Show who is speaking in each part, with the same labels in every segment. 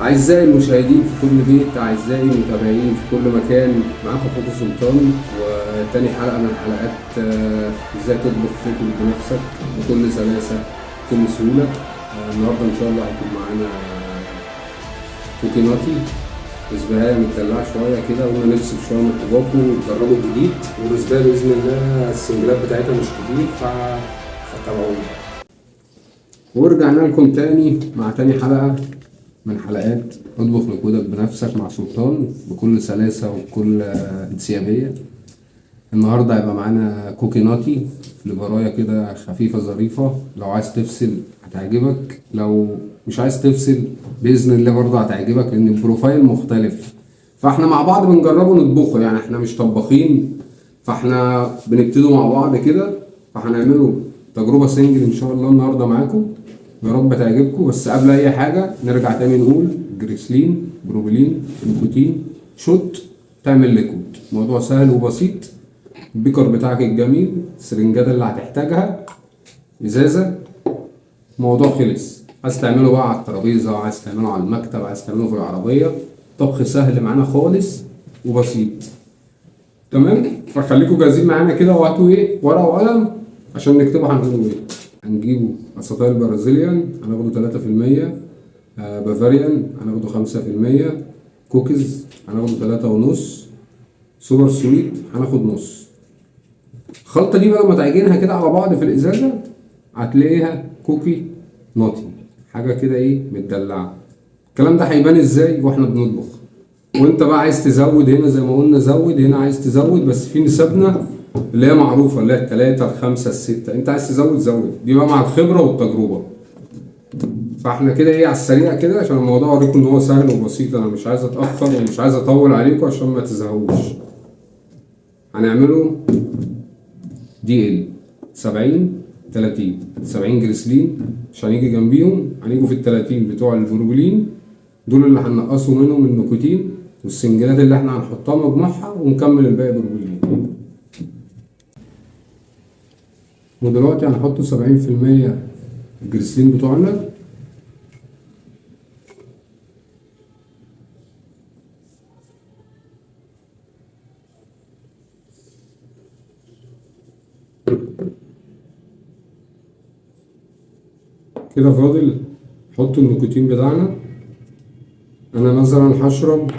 Speaker 1: أعزائي المشاهدين في كل بيت، أعزائي المتابعين في كل مكان، معاكم أخوكم سلطان وتاني حلقة من حلقات إزاي تطبخ تاكل بنفسك بكل سلاسة بكل سهولة. النهاردة إن شاء الله هيكون معانا كوكيناتي رزباية متدلعة شوية كده، وقلنا نفصل شوية من الطباخ ونجربه جديد، والرزباية بإذن الله السنجلات بتاعتها مش كتير فتابعونا. ورجعنا لكم تاني مع تاني حلقة من حلقات اطبخ مجهودك بنفسك مع سلطان بكل سلاسة وبكل انسيابية. النهاردة هيبقى معانا كوكيناتي فليفراية كده خفيفة ظريفة، لو عايز تفصل هتعجبك، لو مش عايز تفصل بإذن الله برضه هتعجبك، لأن البروفايل مختلف. فاحنا مع بعض بنجربه نطبخه، يعني احنا مش طباخين، فاحنا بنبتدوا مع بعض كده، فهنعملوا تجربة سنجل إن شاء الله النهاردة معاكم، يا رب تعجبكم. بس قبل أي حاجة نرجع تاني نقول جريسلين، بروبيلين، نيكوتين، شوت، تعمل ليكويد. موضوع سهل وبسيط. البيكر بتاعك الجميل، السرنجات اللي هتحتاجها، ازازه، موضوع خلص. عايز تعمله بقى على الترابيزه، عايز تعمله على المكتب، عايز تعمله في العربيه، طبخ سهل معانا خالص وبسيط. تمام، فخليكم جاهزين معانا كده، وهاتوا ايه ورقه وقلم عشان نكتبوا هنعمله ايه. هنجيبوا اساطيل برازيليان هناخده 3%، بافاريان هناخده 5%، كوكيز هناخده 3.5، سوبر سويت هناخد نص. الخلطة دي بقى لما تعجنها كده على بعض في الإزازة هتلاقيها كوكي نوتي، حاجة كده إيه متدلعة. الكلام ده هيبان إزاي وإحنا بنطبخ. وأنت بقى عايز تزود هنا زي ما قلنا زود، هنا عايز تزود، بس في نسبنا اللي هي معروفة اللي هي التلاتة الخمسة الستة، أنت عايز تزود زود، دي بقى مع الخبرة والتجربة. فاحنا كده ايه على السريع كده عشان الموضوع اوريكم ان هو سهل وبسيط، انا مش عايز اتاخر ومش عايز اطول عليكم عشان ما تزهقوش. هنعمله دي ال 70 30، 70 جريسلين عشان يجي جنبيهم، هنيجوا في ال 30 بتوع البروبلين، دول اللي هنقصوا منهم النيكوتين والسنجلات اللي احنا هنحطها مجموعها، ونكمل الباقي بروبلين. ودلوقتي هنحط 70% الجريسلين بتوعنا، كده فاضل نحط النيكوتين بتاعنا. انا مثلا هشرب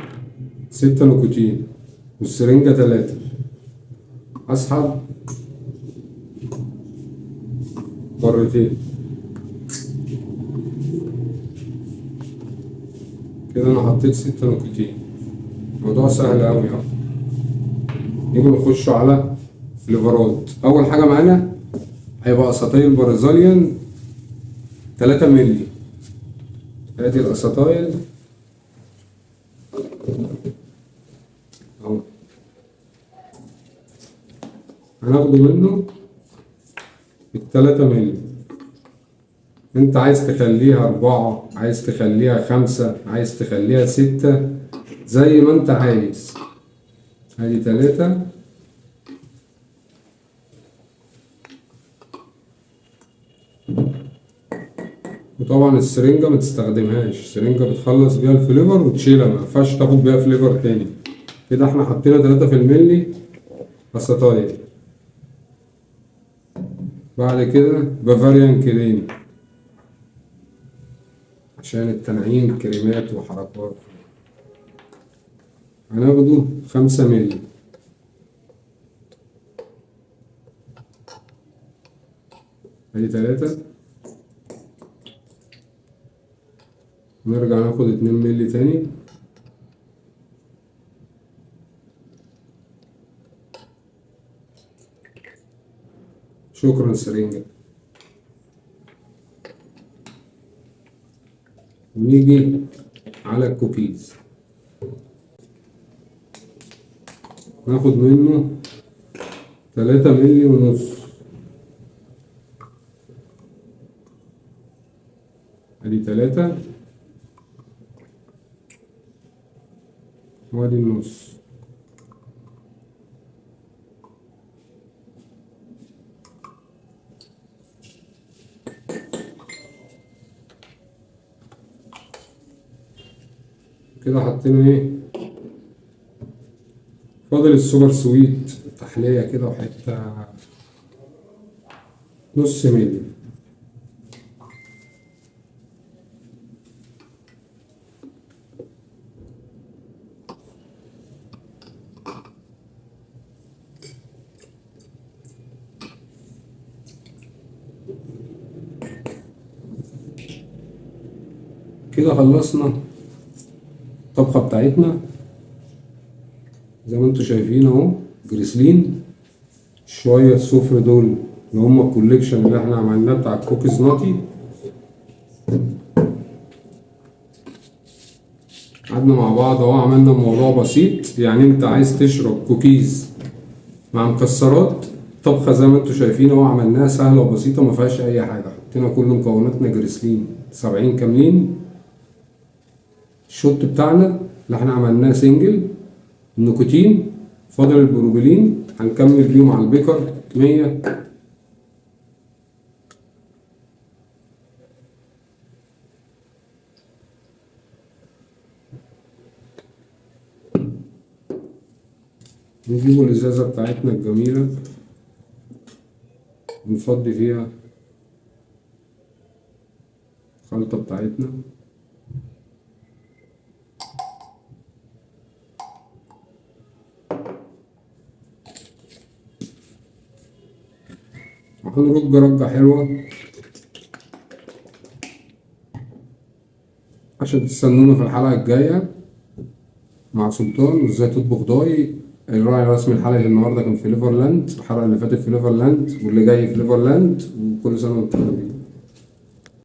Speaker 1: 6 نيكوتين والسرنجة 3، اسحب مرتين كده، انا حطيت 6 نيكوتين. الموضوع سهل اوي اهو. نيجي نخش على فليفرات. اول حاجة معانا هيبقى اساطيل برازيليان 3 مللي. ادي الاساطيل اهو، هناخده منه ال3 مللي. انت عايز تخليها 4، عايز تخليها 5، عايز تخليها 6، زي ما انت عايز. ادي 3. وطبعا السرنجة ما تستخدمهاش، السرنجة بتخلص بيها الفليفر وتشيلها، ما ينفعش تاخد بيها فليفر تاني. كده احنا حطينا 3 في الملي اساطايل. بعد كده بافاريان كريم عشان التنعيم، كريمات وحركات، هناخده 5 ملي. ادي 3. نرجع ناخد 2 ملي تاني. شكرا سرنجة. ونيجي على الكوكيز، ناخد منه 3 ملي ونص. ادي 3 وادي النص. كده حطينا ايه، فاضل السوبر سويت تحلية كده وحتة نص ملي. كده خلصنا الطبخة بتاعتنا زي ما انتوا شايفين اهو. جريسلين، شوية صفر دول اللي هما الكوليكشن اللي احنا عملناه بتاع الكوكيز ناتي. قعدنا مع بعض اهو، عملنا موضوع بسيط. يعني انت عايز تشرب كوكيز مع مكسرات، طبخة زي ما انتوا شايفين اهو عملناها سهلة وبسيطة ما فيهاش اي حاجة. حطينا كل مكوناتنا جريسلين 70 كاملين. الشوت بتاعنا اللي احنا عملناه سنجل، النيكوتين، فاضل البروبيلين هنكمل بيهم على البيكر 100. نجيبوا الازازة بتاعتنا الجميلة ونفضي فيها الخلطة بتاعتنا. هنرج رجة حلوة عشان تستنونا في الحلقة الجاية مع سلطان وازاي تطبخ ضاي. الراعي الرسمي الحلقة النهاردة كان في ليفرلاند، الحلقة اللي فاتت في ليفرلاند واللي جاي في ليفرلاند، وكل سنة وانتم طيبين.